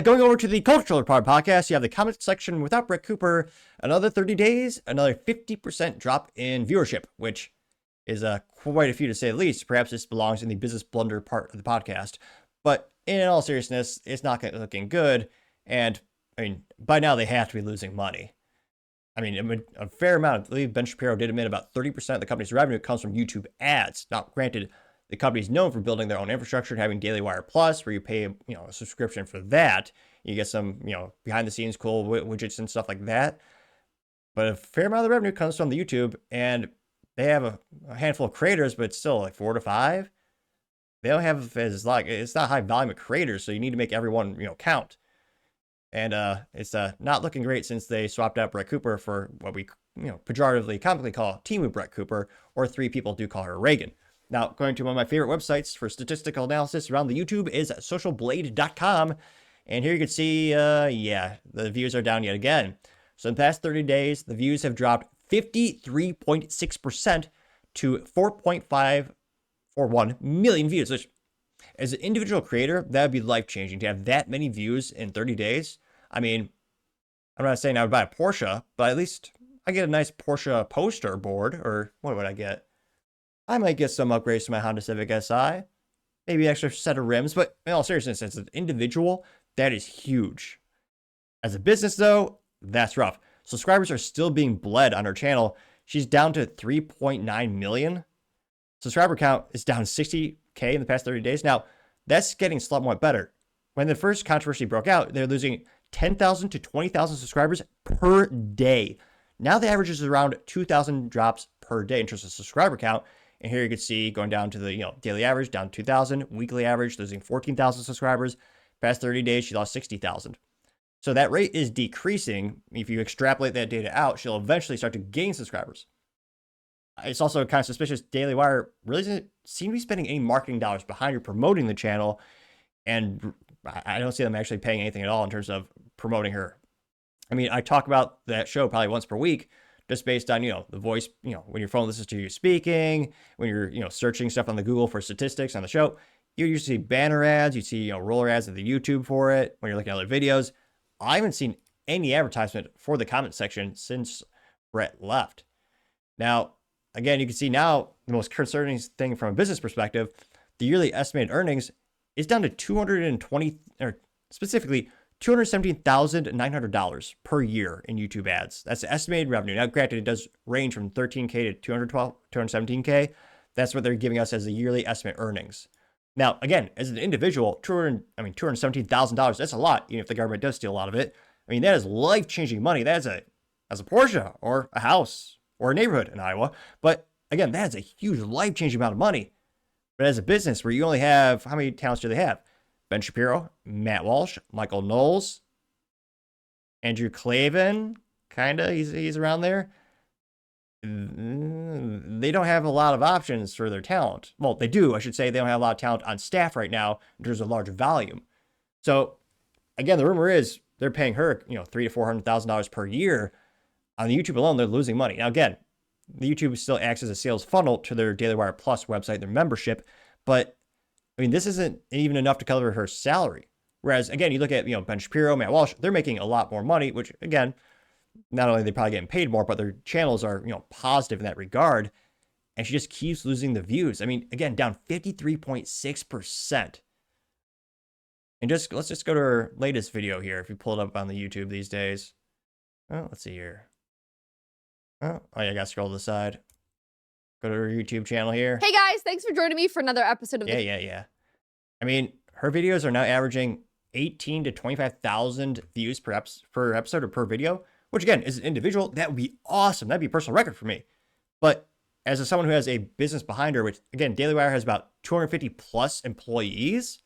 Going over to the Cultural Part podcast, you have the comment section without Brett Cooper. Another 30 days, another 50% drop in viewership, which is quite a few to say the least. Perhaps this belongs in the business blunder part of the podcast. But in all seriousness, it's not looking good. And I mean, by now they have to be losing money. I mean, a fair amount. I believe Ben Shapiro did admit about 30% of the company's revenue comes from YouTube ads. Now, granted, the company's known for building their own infrastructure and having Daily Wire Plus, where you pay, a subscription for that. You get some, behind the scenes cool widgets and stuff like that. But a fair amount of the revenue comes from the YouTube, and they have a handful of creators, but it's still like 4 to 5. They don't have it's not high volume of creators, so you need to make everyone, count. And it's not looking great since they swapped out Brett Cooper for what we, pejoratively, comically call Timu Brett Cooper, or 3 people do call her Reagan. Now, going to one of my favorite websites for statistical analysis around the YouTube is socialblade.com. And here you can see, the views are down yet again. So in the past 30 days, the views have dropped 53.6% to 4.541 million views, which as an individual creator, that would be life-changing to have that many views in 30 days. I mean, I'm not saying I would buy a Porsche, but at least I get a nice Porsche poster board, or what would I get? I might get some upgrades to my Honda Civic Si, maybe an extra set of rims, but in all seriousness, as an individual, that is huge. As a business, though, that's rough. Subscribers are still being bled on her channel. She's down to 3.9 million. Subscriber count is down 60K in the past 30 days. Now, that's getting somewhat better. When the first controversy broke out, they're losing 10,000 to 20,000 subscribers per day. Now the average is around 2,000 drops per day in terms of subscriber count. And here you can see going down to the daily average, down 2,000, weekly average, losing 14,000 subscribers. Past 30 days, she lost 60,000. So that rate is decreasing. If you extrapolate that data out, she'll eventually start to gain subscribers. It's also kind of suspicious. Daily Wire really doesn't seem to be spending any marketing dollars behind her promoting the channel. And I don't see them actually paying anything at all in terms of promoting her. I mean, I talk about that show probably once per week, just based on, the voice, when your phone listens to you speaking, when you're, searching stuff on the Google for statistics on the show, you usually see banner ads, you see, roller ads at the YouTube for it when you're looking at other videos. I haven't seen any advertisement for the comment section since Brett left. Now, again, you can see now the most concerning thing from a business perspective, the yearly estimated earnings is down to $217,900 per year in YouTube ads. That's the estimated revenue. Now, granted, it does range from 13K to 217K. That's what they're giving us as the yearly estimate earnings. Now, again, as an individual, $217,000, that's a lot, even if the government does steal a lot of it. I mean, that is life-changing money. That is a Porsche or a house or a neighborhood in Iowa. But again, that's a huge life-changing amount of money. But as a business where you only have, how many talents do they have? Ben Shapiro, Matt Walsh, Michael Knowles, Andrew Clavin, kinda, he's around there. They don't have a lot of options for their talent. Well, they do, I should say. They don't have a lot of talent on staff right now in terms of large volume. So, again, the rumor is they're paying her, $300,000 to $400,000 per year. On the YouTube alone, they're losing money. Now, again, the YouTube still acts as a sales funnel to their Daily Wire Plus website, their membership. But, I mean, this isn't even enough to cover her salary. Whereas, again, you look at, Ben Shapiro, Matt Walsh, they're making a lot more money, which, again, not only are they probably getting paid more, but their channels are, positive in that regard. And she just keeps losing the views. I mean, again, down 53.6%. And let's just go to her latest video here. If you pull it up on the YouTube these days. Oh, let's see here. Oh yeah, I got to scroll to the side. Go to her YouTube channel here. Hey guys, thanks for joining me for another episode of Yeah. I mean, her videos are now averaging 18 to 25,000 views per episode or per video. Which, again, as an individual, that would be awesome. That'd be a personal record for me. But as someone who has a business behind her, which, again, Daily Wire has about 250 plus employees,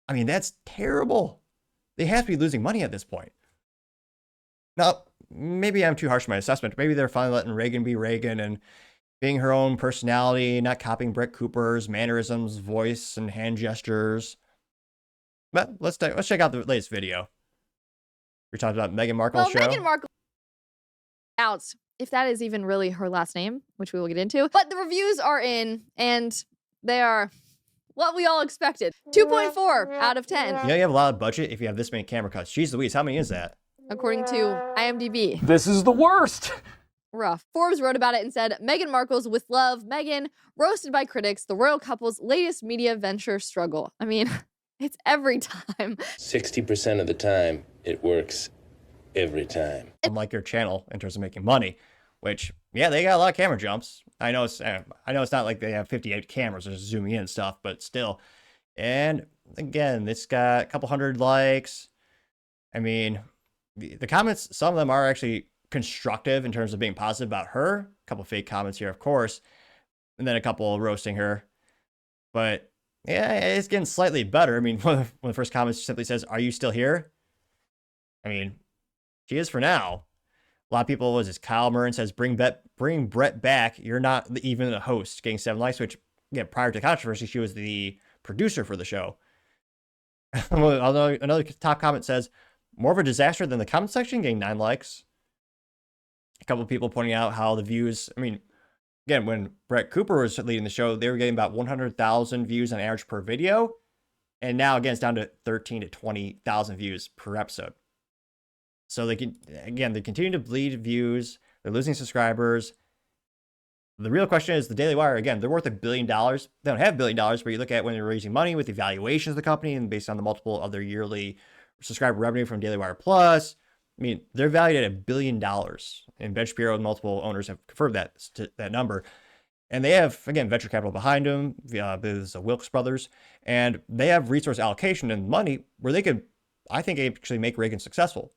I mean, that's terrible. They have to be losing money at this point. Now, maybe I'm too harsh in my assessment. Maybe they're finally letting Reagan be Reagan and being her own personality, not copying Brett Cooper's mannerisms, voice, and hand gestures. But let's check out the latest video. We're talking about Meghan Markle's show. Meghan Markle out, if that is even really her last name, which we will get into. But the reviews are in, and they are What we all expected. 2.4 out of 10. You know you have a lot of budget if you have this many camera cuts. Jeez Louise, how many is that? According to IMDb. This is the worst. Rough. Forbes wrote about it and said, Meghan Markle's With Love, Meghan, roasted by critics, the royal couple's latest media venture struggle. I mean, it's every time. 60% of the time, it works every time. Unlike your channel in terms of making money, which, yeah, they got a lot of camera jumps. I know it's not like they have 58 cameras or zooming in and stuff, but still. And again, it's got a couple hundred likes. I mean, the comments, some of them are actually constructive in terms of being positive about her. A couple fake comments here, of course, and then a couple roasting her. But yeah, it's getting slightly better. I mean, one of the first comments simply says, "Are you still here?" I mean, she is for now. A lot of people, was this Kyle Murren says, bring Brett back. You're not even a host, getting 7 likes, which, again, prior to controversy, she was the producer for the show. Although another top comment says, more of a disaster than the comment section, getting 9 likes. A couple of people pointing out how the views, I mean, again, when Brett Cooper was leading the show, they were getting about 100,000 views on average per video. And now, again, it's down to 13 to 20,000 views per episode. So they continue to bleed views. They're losing subscribers. The real question is the Daily Wire, again, they're worth $1 billion. They don't have $1 billion, but you look at when they're raising money with the valuations of the company and based on the multiple of their yearly subscriber revenue from Daily Wire Plus, I mean, they're valued at $1 billion. And Ben Shapiro and multiple owners have confirmed that number. And they have, again, venture capital behind them, there's the Wilkes brothers, and they have resource allocation and money where they could, I think, actually make Reagan successful.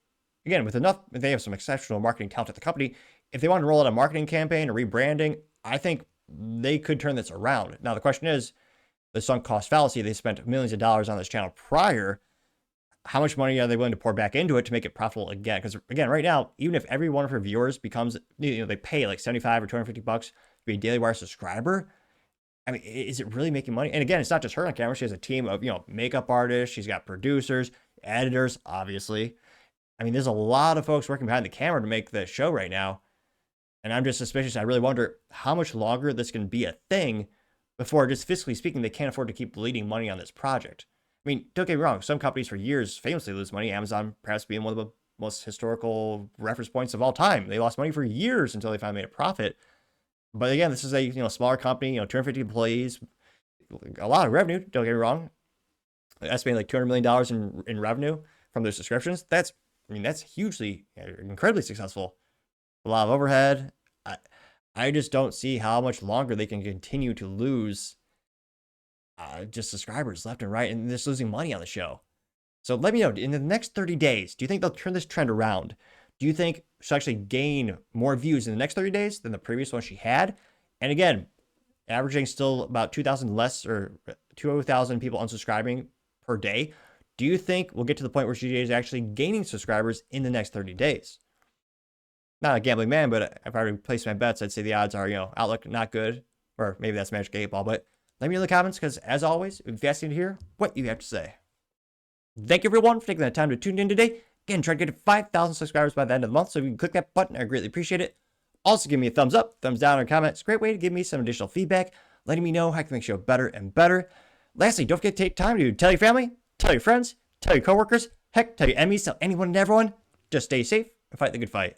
Again, with enough, they have some exceptional marketing talent at the company. If they want to roll out a marketing campaign or rebranding, I think they could turn this around. Now, the question is, the sunk cost fallacy, they spent millions of dollars on this channel prior. How much money are they willing to pour back into it to make it profitable again? Because again, right now, even if every one of her viewers becomes, they pay like $75 or $250 to be a Daily Wire subscriber, I mean, is it really making money? And again, it's not just her on camera. She has a team of, makeup artists. She's got producers, editors, obviously. I mean, there's a lot of folks working behind the camera to make the show right now. And I'm just suspicious. I really wonder how much longer this can be a thing before, just fiscally speaking, they can't afford to keep bleeding money on this project. I mean, don't get me wrong. Some companies for years famously lose money. Amazon perhaps being one of the most historical reference points of all time. They lost money for years until they finally made a profit. But again, this is a smaller company, 250 employees, a lot of revenue. Don't get me wrong. Estimating like $200 million in revenue from their subscriptions. That's hugely, incredibly successful. A lot of overhead. I just don't see how much longer they can continue to lose just subscribers left and right, and just losing money on the show. So let me know, in the next 30 days, do you think they'll turn this trend around? Do you think she'll actually gain more views in the next 30 days than the previous one she had? And again, averaging still about 2,000 less, or 2,000 people unsubscribing per day. Do you think we'll get to the point where she is actually gaining subscribers in the next 30 days? Not a gambling man, but if I were to place my bets, I'd say the odds are, outlook not good, or maybe that's Magic 8 Ball. But let me know in the comments, because as always, it'd be fascinating to hear what you have to say. Thank you, everyone, for taking the time to tune in today. Again, try to get to 5,000 subscribers by the end of the month, so if you can click that button, I greatly appreciate it. Also, give me a thumbs up, thumbs down, or comment. It's a great way to give me some additional feedback, letting me know how I can make the show better and better. Lastly, don't forget to take time to tell your family, tell your friends, tell your coworkers, heck, tell your enemies, tell anyone and everyone. Just stay safe and fight the good fight.